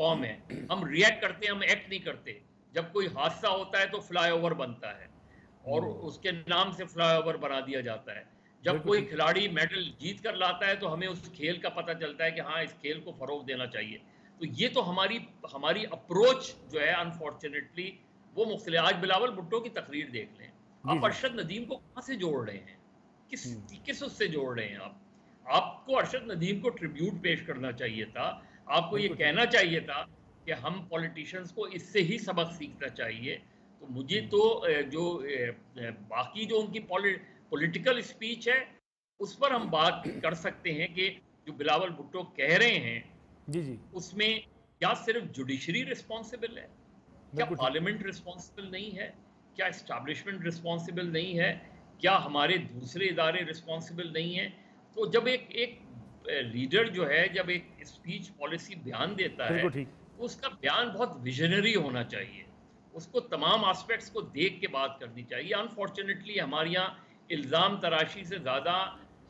قوم ہے. ہم ریئیکٹ کرتے ہیں, ہم ایکٹ نہیں کرتے. جب کوئی حادثہ ہوتا ہے تو فلائی اوور بنتا ہے اور اس کے نام سے فلائی اوور بنا دیا جاتا ہے. جب کوئی کھلاڑی میڈل جیت کر لاتا ہے تو ہمیں اس کھیل کا پتہ چلتا ہے کہ ہاں اس کھیل کو فروغ دینا چاہیے. تو یہ تو ہماری اپروچ جو ہے انفارچونیٹلی وہ مختلف. آج بلاول بھٹو کی تقریر دیکھ لیں, آپ ارشد ندیم کو کہاں سے جوڑ رہے ہیں, کس اس سے جوڑ رہے ہیں آپ کو ارشد ندیم کو ٹریبیوٹ پیش کرنا چاہیے تھا. آپ کو یہ کہنا چاہیے تھا کہ ہم پولیٹیشینز کو اس سے ہی سبق سیکھنا چاہیے. تو مجھے تو جو باقی جو ان کی پولیٹیکل اسپیچ ہے اس پر ہم بات کر سکتے ہیں کہ جو بلاول بھٹو کہہ رہے ہیں اس میں کیا صرف جوڈیشری رسپانسبل ہے, کیا پارلیمنٹ رسپانسبل نہیں ہے, کیا اسٹیبلشمنٹ رسپانسبل نہیں ہے, کیا ہمارے دوسرے ادارے رسپانسبل نہیں ہیں. تو جب ایک لیڈر جو ہے جب ایک اسپیچ پالیسی بیان دیتا ہے تو اس کا بیان بہت ویژنری ہونا چاہیے, اس کو تمام آسپیکٹس کو دیکھ کے بات کرنی چاہیے. انفارچونیٹلی ہمارے یہاں الزام تراشی سے زیادہ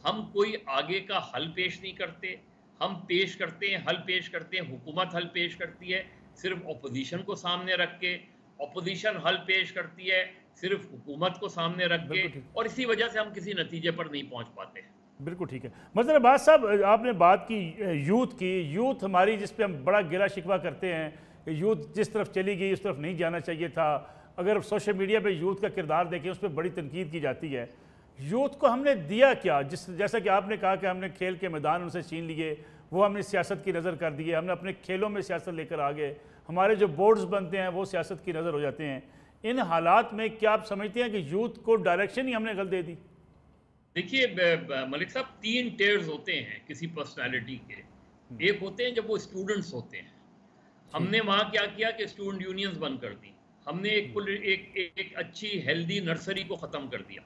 ہم کوئی آگے کا حل پیش نہیں کرتے. ہم پیش کرتے ہیں, حل پیش کرتے ہیں, حکومت حل پیش کرتی ہے صرف اپوزیشن کو سامنے رکھ کے, اپوزیشن حل پیش کرتی ہے صرف حکومت کو سامنے رکھ کے, اور اسی وجہ سے ہم کسی نتیجے پر نہیں پہنچ پاتے. بالکل ٹھیک ہے. مظفر عباس صاحب, آپ نے بات کی یوتھ کی, یوتھ ہماری جس پہ ہم بڑا گلہ شکوہ کرتے ہیں کہ یوتھ جس طرف چلی گئی اس طرف نہیں جانا چاہیے تھا. اگر سوشل میڈیا پہ یوتھ کا کردار دیکھیں اس پہ بڑی تنقید کی جاتی ہے. یوتھ کو ہم نے دیا کیا؟ جیسا کہ آپ نے کہا کہ ہم نے کھیل کے میدان ان سے چھین لیے, وہ ہم نے سیاست کی نظر کر دیے, ہم نے اپنے کھیلوں میں سیاست لے کر آگے, ہمارے جو بورڈز بنتے ہیں وہ سیاست کی نظر ہو جاتے ہیں. ان حالات میں کیا آپ سمجھتے ہیں کہ یوتھ کو ڈائریکشن ہی ہم نے غلط دے دی؟ دیکھیے ملک صاحب, 3 ٹیئرز ہوتے ہیں کسی پرسنالٹی کے. ایک ہوتے ہیں جب وہ اسٹوڈنٹس ہوتے ہیں, ہم نے وہاں کیا کیا کہ اسٹوڈنٹ یونینز بند کر دی, ہم نے ایک اچھی ہیلدی نرسری کو ختم کر دیا.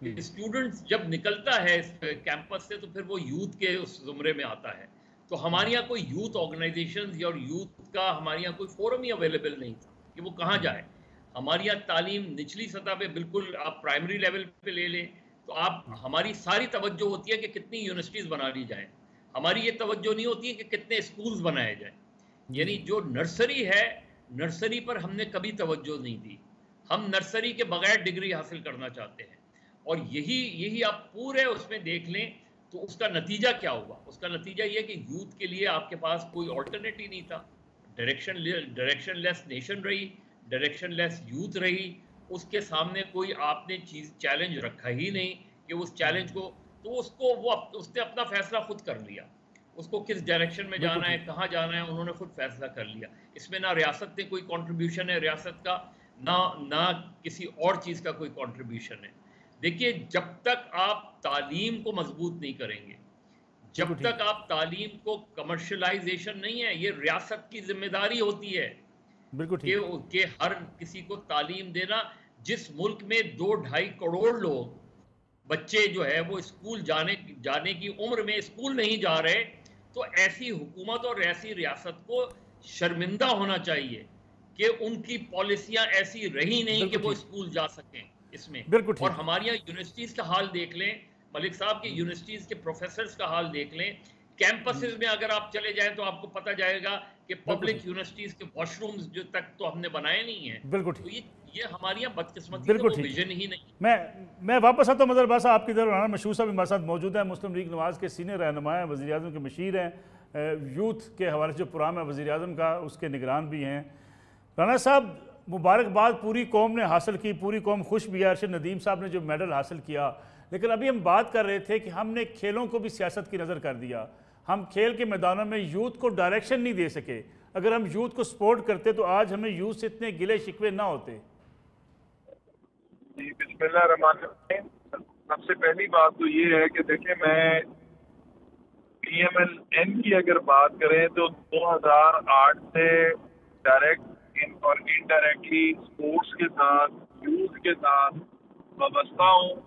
اسٹوڈنٹس جب نکلتا ہے اس کیمپس سے تو پھر وہ یوتھ کے اس زمرے میں آتا ہے. تو ہمارے یہاں کوئی یوتھ آرگنائزیشنز یا یوتھ کا ہمارے یہاں کوئی فورم ہی اویلیبل نہیں تھا کہ وہ کہاں جائے. ہمارے یہاں تعلیم نچلی سطح پہ, بالکل آپ پرائمری لیول پہ لے لیں تو آپ ہماری ساری توجہ ہوتی ہے کہ کتنی یونیورسٹیز بنا لی جائیں, ہماری یہ توجہ نہیں ہوتی ہے کہ کتنے اسکولز بنائے جائیں. یعنی جو نرسری ہے, نرسری پر ہم نے کبھی توجہ نہیں دی. ہم نرسری کے بغیر ڈگری حاصل کرنا چاہتے ہیں, اور یہی آپ پورے اس میں دیکھ لیں تو اس کا نتیجہ کیا ہوا. اس کا نتیجہ یہ کہ یوتھ کے لیے آپ کے پاس کوئی آلٹرنیٹ ہی نہیں تھا. ڈائریکشن لیس نیشن رہی, ڈائریکشن لیس یوتھ رہی. اس کے سامنے کوئی آپ نے چیلنج رکھا ہی نہیں کہ اس چیلنج کو, تو اس نے اپنا فیصلہ خود کر لیا. اس کو کس ڈائریکشن میں جانا ہے, کہاں جانا ہے, انہوں نے خود فیصلہ کر لیا. اس میں نہ ریاست نے کوئی کنٹریبیوشن ہے ریاست کا, نہ کسی اور چیز کا کوئی کنٹریبیوشن ہے. دیکھیے, جب تک آپ تعلیم کو مضبوط نہیں کریں گے, جب تک آپ تعلیم کو کمرشلائزیشن نہیں ہے, یہ ریاست کی ذمہ داری ہوتی ہے کہ ہر کسی کو تعلیم دینا. جس ملک میں 2-2.5 کروڑ لوگ بچے جو ہے وہ اسکول جانے کی عمر میں اسکول نہیں جا رہے, تو ایسی حکومت اور ایسی ریاست کو شرمندہ ہونا چاہیے کہ ان کی پالیسیاں ایسی رہی نہیں کہ وہ اسکول جا سکیں اس میں. اور ہماری یہاں یونیورسٹیز کا حال دیکھ لیں ملک صاحب, کی یونیورسٹیز کے پروفیسرز کا حال دیکھ لیں. کیمپسز میں اگر آپ چلے جائیں تو آپ کو پتہ جائے گا کہ پبلک یونیورسٹیز کے واش رومز جو تک تو ہم نے بنائے نہیں ہیں. تو یہ ہماری یہاں بدقسمتی کا ویژن ہی نہیں. میں واپس آتا ہوں مظفر عباس صاحب آپ کی طرف. رانا مشہور صاحب ہمارے ساتھ موجود ہیں, مسلم لیگ نواز کے سینئر رہنما ہیں, وزیر اعظم کے مشیر ہیں, یوتھ کے حوالے سے جو پروگرام ہے وزیر اعظم کا اس کے نگران بھی ہیں. رانا صاحب, مبارکباد پوری قوم نے حاصل کی, پوری قوم خوش بھی ہے. ارشد ندیم صاحب نے جو میڈل حاصل کیا, لیکن ابھی ہم بات کر رہے تھے کہ ہم نے کھیلوں کو بھی سیاست کی نظر کر دیا. ہم کھیل کے میدانوں میں یوتھ کو ڈائریکشن نہیں دے سکے. اگر ہم یوتھ کو سپورٹ کرتے تو آج ہمیں یوتھ سے اتنے گلے شکوے نہ ہوتے. جی بسم اللہ الرحمن الرحیم. سب سے پہلی بات تو یہ ہے کہ دیکھیں, میں پی ایم ایل این کی اگر بات کریں تو 2008 سے ڈائریکٹ اور انڈائریکٹلی اسپورٹس کے ساتھ, یوتھ کے ساتھ وابستہ ہوں,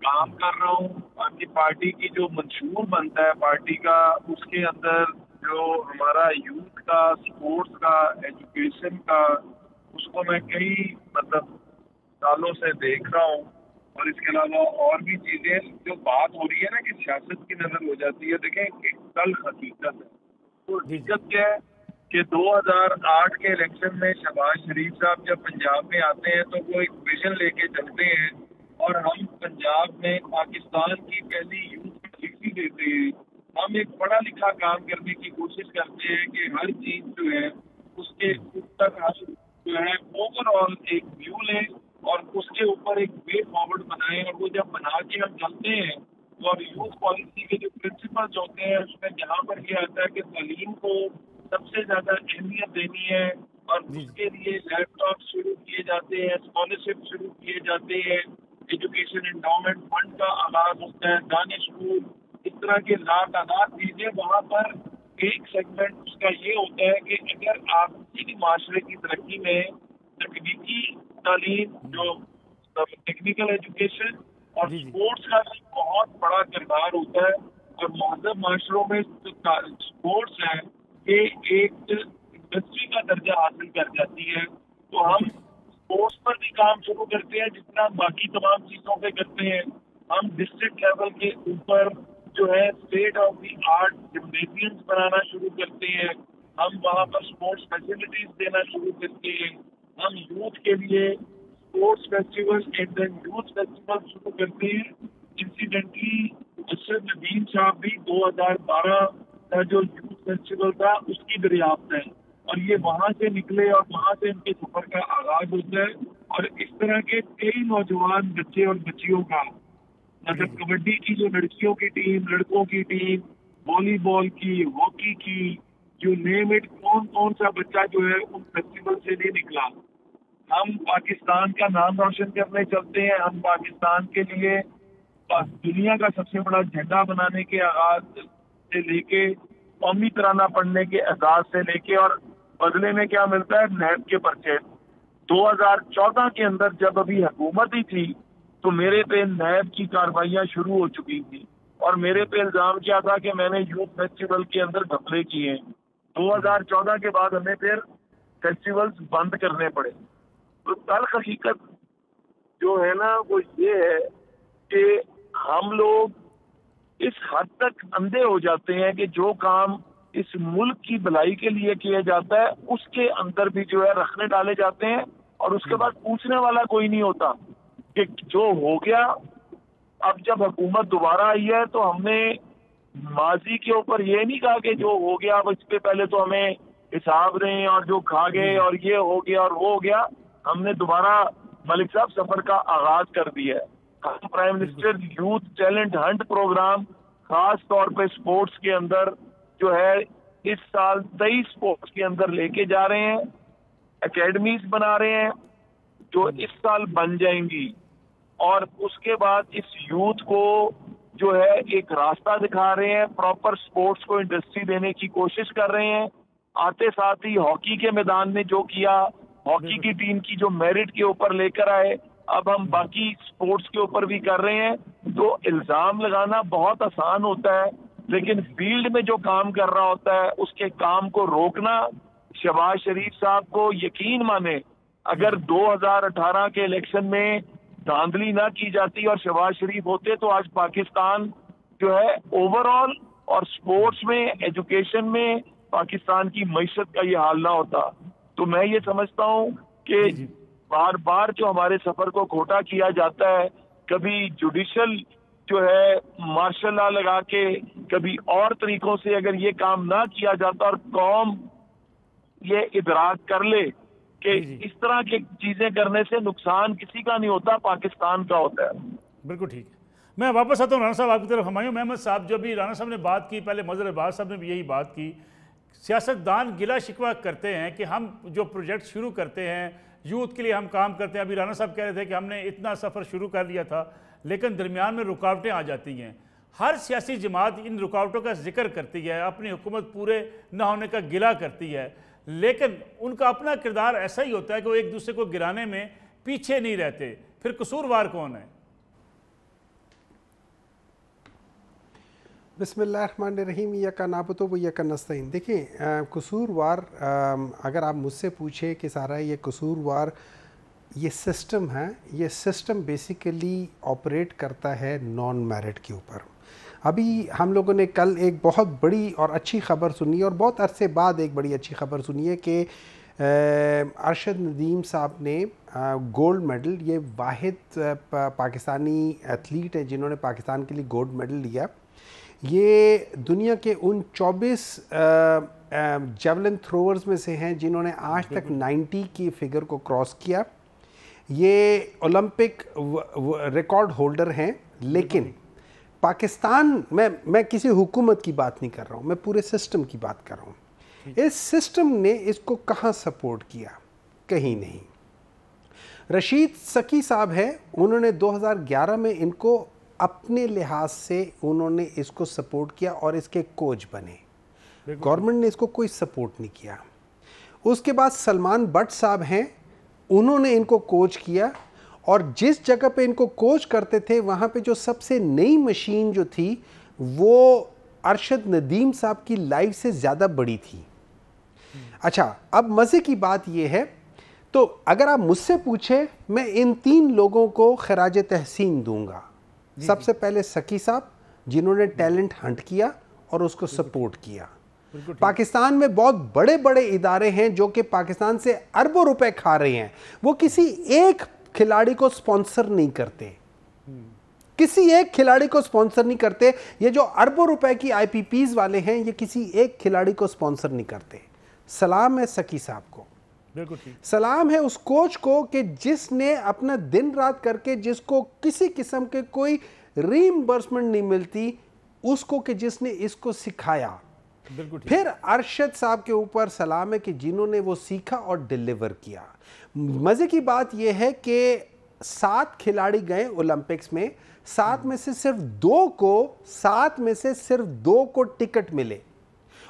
کام کر رہا ہوں. آپ کی پارٹی کی جو منشور بنتا ہے پارٹی کا, اس کے اندر جو ہمارا یوتھ کا, اسپورٹس کا, ایجوکیشن کا, اس کو میں کئی سالوں سے دیکھ رہا ہوں. اور اس کے علاوہ اور بھی چیزیں جو بات ہو رہی ہے نا کہ سیاست کی نظر ہو جاتی ہے, دیکھیں ایک کل حقیقت ہے. تو حقیقت کیا ہے کہ 2008 کے الیکشن میں شہباز شریف صاحب جب پنجاب میں آتے ہیں تو وہ ایک ویژن لے کے چلتے ہیں اور ہم پنجاب میں پاکستان کی پہلی یوتھ پالیسی دیتے ہیں. ہم ایک پڑھا لکھا کام کرنے کی کوشش کرتے ہیں کہ ہر چیز جو ہے اس کے اوپر ہم جو ہے اوور آل ایک ویو لیں اور اس کے اوپر ایک وے فارورڈ بنائیں, اور وہ جب بنا کے ہم چلتے ہیں اور یوتھ پالیسی کے جو پرنسپلز ہوتے ہیں اس میں جہاں پر یہ آتا ہے کہ تعلیم کو سب سے زیادہ اہمیت دینی ہے اور اس کے لیے لیپ ٹاپ شروع کیے جاتے ہیں, اسکالرشپ شروع کیے جاتے ہیں, ایجوکیشن انڈاؤمنٹ فنڈ کا آغاز ہوتا ہے, دانش اسکول, اس طرح کے لاتعداد چیزیں. وہاں پر ایک سیگمنٹ اس کا یہ ہوتا ہے کہ اگر آپ کسی بھی معاشرے کی ترقی میں تکنیکی تعلیم, جو ٹیکنیکل ایجوکیشن اور اسپورٹس کا بھی بہت بڑا کردار ہوتا ہے, اور مہذب معاشروں میں اسپورٹس ہے یہ ایک انڈسٹری کا درجہ حاصل کر جاتی ہے. تو ہم اسپورٹس پر بھی کام شروع کرتے ہیں جتنا باقی تمام چیزوں پہ کرتے ہیں. ہم ڈسٹرکٹ لیول کے اوپر جو ہے اسٹیٹ آف دی آرٹ جمنیزیمز بنانا شروع کرتے ہیں. ہم وہاں پر اسپورٹس فیسلٹیز دینا شروع کرتے ہیں. ہم یوتھ کے لیے sports festival and then youth festival شروع کرتے ہیں. انسیڈنٹلی ارشد ندیم صاحب بھی 2012 کا جو یوتھ فیسٹیول تھا اس کی دریافت ہے, اور یہ وہاں سے نکلے اور وہاں سے ان کے سفر کا آغاز ہوتا ہے. اور اس طرح کے کئی نوجوان بچے اور بچیوں کا, مطلب کبڈی کی جو لڑکیوں کی ٹیم, لڑکوں کی ٹیم, والی بال کی, ہاکی کی, جو نیم اٹ, کون سا بچہ جو ہے ان فیسٹیول سے نہیں نکلا. ہم پاکستان کا نام روشن کرنے چلتے ہیں. ہم پاکستان کے لیے دنیا کا سب سے بڑا جھنڈا بنانے کے آغاز سے لے کے قومی ترانہ پڑھنے کے اعزاز سے لے کے, اور بدلے میں کیا ملتا ہے, نیب کے پرچے. 2014 کے اندر جب ابھی حکومت ہی تھی تو میرے پہ نیب کی کارروائیاں شروع ہو چکی تھی, اور میرے پہ الزام کیا تھا کہ میں نے یوتھ فیسٹیول کے اندر گھپلے کیے ہیں. 2014 کے بعد ہمیں پھر فیسٹیولز بند کرنے پڑے. تو تلخ حقیقت جو ہے نا وہ یہ ہے کہ ہم لوگ اس حد تک اندھے ہو جاتے ہیں کہ جو کام اس ملک کی بھلائی کے لیے کیا جاتا ہے اس کے اندر بھی جو ہے رکھنے ڈالے جاتے ہیں, اور اس کے بعد پوچھنے والا کوئی نہیں ہوتا کہ جو ہو گیا. اب جب حکومت دوبارہ آئی ہے تو ہم نے ماضی کے اوپر یہ نہیں کہا کہ جو ہو گیا اس پہ پہلے تو ہمیں حساب دیں, اور جو کھا گئے اور یہ ہو گیا اور وہ ہو گیا. ہم نے دوبارہ ملک صاحب سفر کا آغاز کر دیا ہے. ہم prime minister youth talent hunt programme خاص طور پہ سپورٹس کے اندر جو ہے اس سال 23 سپورٹس کے اندر لے کے جا رہے ہیں. اکیڈمیز بنا رہے ہیں جو اس سال بن جائیں گی, اور اس کے بعد اس یوتھ کو جو ہے ایک راستہ دکھا رہے ہیں, پراپر سپورٹس کو انڈسٹری دینے کی کوشش کر رہے ہیں. آتے ساتھ ہی ہاکی کے میدان میں جو کیا, ہاکی کی ٹیم کی جو میرٹ کے اوپر لے کر آئے, اب ہم باقی سپورٹس کے اوپر بھی کر رہے ہیں. تو الزام لگانا بہت آسان ہوتا ہے, لیکن فیلڈ میں جو کام کر رہا ہوتا ہے اس کے کام کو روکنا. شہباز شریف صاحب کو یقین مانے, اگر 2018 کے الیکشن میں دھاندلی نہ کی جاتی اور شہباز شریف ہوتے تو آج پاکستان جو ہے اوور آل اور سپورٹس میں, ایجوکیشن میں پاکستان کی معیشت کا یہ حال نہ ہوتا. تو میں یہ سمجھتا ہوں کہ بار بار جو ہمارے سفر کو کھوٹا کیا جاتا ہے, کبھی جوڈیشل جو ہے مارشل لا لگا کے, کبھی اور طریقوں سے اگر یہ کام نہ کیا جاتا اور قوم یہ ادراک کر لے کہ اس طرح کی چیزیں کرنے سے نقصان کسی کا نہیں ہوتا, پاکستان کا ہوتا ہے. بالکل ٹھیک ہے. میں واپس آتا ہوں رانا صاحب آپ کی طرف. ہمایوں محمد صاحب, جو بھی رانا صاحب نے بات کی, پہلے مظہر عباس صاحب نے بھی یہی بات کی. سیاستدان گلہ شکوہ کرتے ہیں کہ ہم جو پروجیکٹ شروع کرتے ہیں یوتھ کے لیے ہم کام کرتے ہیں. ابھی رانا صاحب کہہ رہے تھے کہ ہم نے اتنا سفر شروع کر لیا تھا لیکن درمیان میں رکاوٹیں آ جاتی ہیں. ہر سیاسی جماعت ان رکاوٹوں کا ذکر کرتی ہے, اپنی حکومت پورے نہ ہونے کا گلہ کرتی ہے, لیکن ان کا اپنا کردار ایسا ہی ہوتا ہے کہ وہ ایک دوسرے کو گرانے میں پیچھے نہیں رہتے. پھر قصوروار کون ہے؟ بسم اللہ الرحمن الرحیم. یکا نعبد و یکا نستعین. دیکھیں قصوروار اگر آپ مجھ سے پوچھیں کہ سارا یہ قصوروار یہ سسٹم ہے, یہ سسٹم بیسیکلی آپریٹ کرتا ہے نان میرٹ کے اوپر. ابھی ہم لوگوں نے کل ایک بہت بڑی اور اچھی خبر سنی اور بہت عرصے بعد ایک بڑی اچھی خبر سنی ہے کہ ارشد ندیم صاحب نے گولڈ میڈل، یہ واحد پاکستانی ایتھلیٹ ہیں جنہوں نے پاکستان کے لیے گولڈ میڈل لیا. یہ دنیا کے ان 24 جیولن تھروورز میں سے ہیں جنہوں نے آج تک 90 کی فگر کو کراس کیا. یہ اولمپک ریکارڈ ہولڈر ہیں. لیکن پاکستان میں کسی حکومت کی بات نہیں کر رہا ہوں، میں پورے سسٹم کی بات کر رہا ہوں. اس سسٹم نے اس کو کہاں سپورٹ کیا؟ کہیں نہیں. رشید سکی صاحب ہے، انہوں نے 2011 میں ان کو اپنے لحاظ سے انہوں نے اس کو سپورٹ کیا اور اس کے کوچ بنے. گورنمنٹ نے اس کو کوئی سپورٹ نہیں کیا. اس کے بعد سلمان بٹ صاحب ہیں، انہوں نے ان کو کوچ کیا اور جس جگہ پہ ان کو کوچ کرتے تھے وہاں پہ جو سب سے نئی مشین جو تھی وہ ارشد ندیم صاحب کی لائف سے زیادہ بڑی تھی. اچھا، اب مزے کی بات یہ ہے، تو اگر آپ مجھ سے پوچھیں میں ان 3 لوگوں کو خراج تحسین دوں گا. سب سے پہلے سکی صاحب جنہوں نے ٹیلنٹ ہنٹ کیا اور اس کو سپورٹ کیا. پاکستان میں بہت بڑے بڑے ادارے ہیں جو کہ پاکستان سے اربوں روپے کھا رہے ہیں، وہ کسی ایک کھلاڑی کو سپانسر نہیں کرتے، کسی ایک کھلاڑی کو سپانسر نہیں کرتے. یہ جو اربوں روپے کی آئی پی پیز والے ہیں یہ کسی ایک کھلاڑی کو سپانسر نہیں کرتے. سلام ہے سکی صاحب کو، سلام ہے اس کوچ کو کہ جس نے اپنا دن رات کر کے، جس کو کسی قسم کے کوئی ریمبرسمنٹ نہیں ملتی، اس کو کہ جس نے اس کو سکھایا. پھر ارشد صاحب کے اوپر سلام ہے کہ جنہوں نے وہ سیکھا اور ڈیلیور کیا. مزے کی بات یہ ہے کہ 7 کھلاڑی گئے اولمپکس میں، 7 میں سے صرف 2 کو ٹکٹ ملے.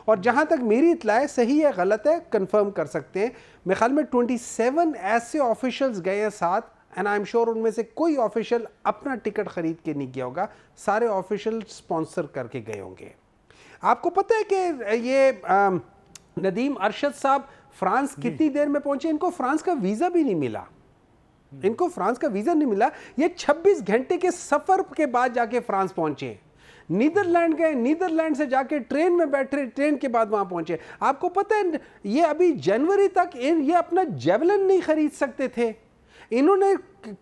اور جہاں تک میری اطلاع ہے، صحیح ہے غلط ہے کنفرم کر سکتے ہیں، میرے خیال میں 27 ایسے آفیشلز گئے ہیں 7، اینڈ آئی ایم شیور ان میں سے کوئی آفیشل اپنا ٹکٹ خرید کے نہیں گیا ہوگا، سارے آفیشل سپانسر کر کے گئے ہوں گے. آپ کو پتہ ہے کہ یہ ندیم ارشد صاحب فرانس کتنی دیر میں پہنچے؟ ان کو فرانس کا ویزا بھی نہیں ملا، ان کو فرانس کا ویزا نہیں ملا. یہ 26 گھنٹے کے سفر کے بعد جا کے فرانس پہنچے. نیدرلینڈ گئے، نیدرلینڈ سے جا کے ٹرین میں بیٹھے، ٹرین کے بعد وہاں پہنچے. آپ کو پتہ ہے یہ ابھی جنوری تک یہ اپنا جیولن نہیں خرید سکتے تھے. انہوں نے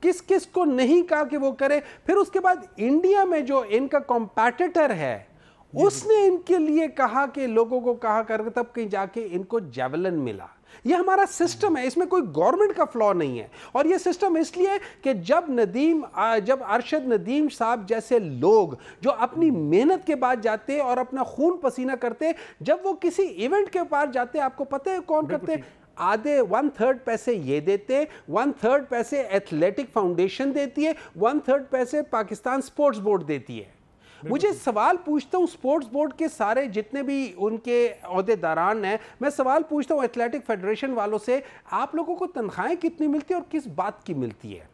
کس کو نہیں کہا کہ وہ کرے. پھر اس کے بعد انڈیا میں جو ان کا کمپیٹیٹر ہے اس نے ان کے لیے کہا کہ لوگوں کو کہا کر، تب کہیں جا کے ان کو جیولن ملا. یہ ہمارا سسٹم ہے، اس میں کوئی گورنمنٹ کا فلا نہیں ہے. اور یہ سسٹم اس لیے کہ جب ارشد ندیم صاحب جیسے لوگ جو اپنی محنت کے بعد جاتے اور اپنا خون پسینہ کرتے، جب وہ کسی ایونٹ کے پاس جاتے، آپ کو پتہ ہے کون کرتے؟ آدھے 1/3 پیسے یہ دیتے، 1/3 پیسے ایتھلیٹک فاؤنڈیشن دیتی ہے، 1/3 پیسے پاکستان سپورٹس بورڈ دیتی ہے. مجھے سوال پوچھتا ہوں سپورٹس بورڈ کے سارے جتنے بھی ان کے عہدے داران ہیں، میں سوال پوچھتا ہوں ایتھلیٹک فیڈریشن والوں سے، آپ لوگوں کو تنخواہیں کتنی ملتی ہے اور کس بات کی ملتی ہے؟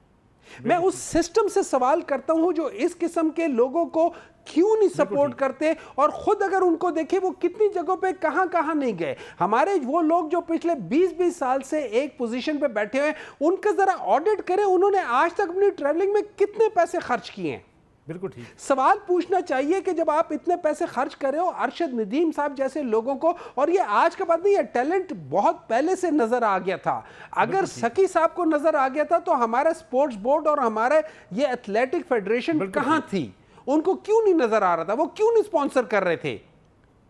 میں اس سسٹم سے سوال کرتا ہوں جو اس قسم کے لوگوں کو کیوں نہیں سپورٹ کرتے، اور خود اگر ان کو دیکھیں وہ کتنی جگہوں پہ کہاں نہیں گئے. ہمارے وہ لوگ جو پچھلے 20 سال سے ایک پوزیشن پہ بیٹھے ہوئے، ان کا ذرا آڈٹ کریں، انہوں نے آج تک اپنی ٹریولنگ میں کتنے پیسے خرچ کیے ہیں. بالکل ٹھیک. سوال پوچھنا چاہیے کہ جب آپ اتنے پیسے خرچ کر رہے ہو ارشد ندیم صاحب جیسے لوگوں کو، اور یہ آج کا بات نہیں ہے، ٹیلنٹ بہت پہلے سے نظر آ گیا تھا. اگر سکی صاحب کو نظر آ گیا تھا تو ہمارا سپورٹس بورڈ اور ہمارا یہ ایتھلیٹک فیڈریشن کہاں تھی؟ ان کو کیوں نہیں نظر آ رہا تھا؟ وہ کیوں نہیں سپانسر کر رہے تھے؟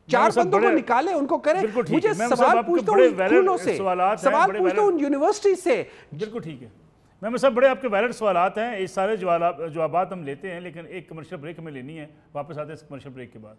4 بندوں کو نکالے، ان کو کرے. مجھے سوال پوچھتا ہوں اسکولوں سے، سوال پوچھتا ہوں یونیورسٹی سے. بالکل ٹھیک ہے محمد صاحب، بڑے آپ کے ویلڈ سوالات ہیں. اس سارے جوابات ہم لیتے ہیں، لیکن ایک کمرشل بریک ہمیں لینی ہے. واپس آتے ہیں اس کمرشل بریک کے بعد.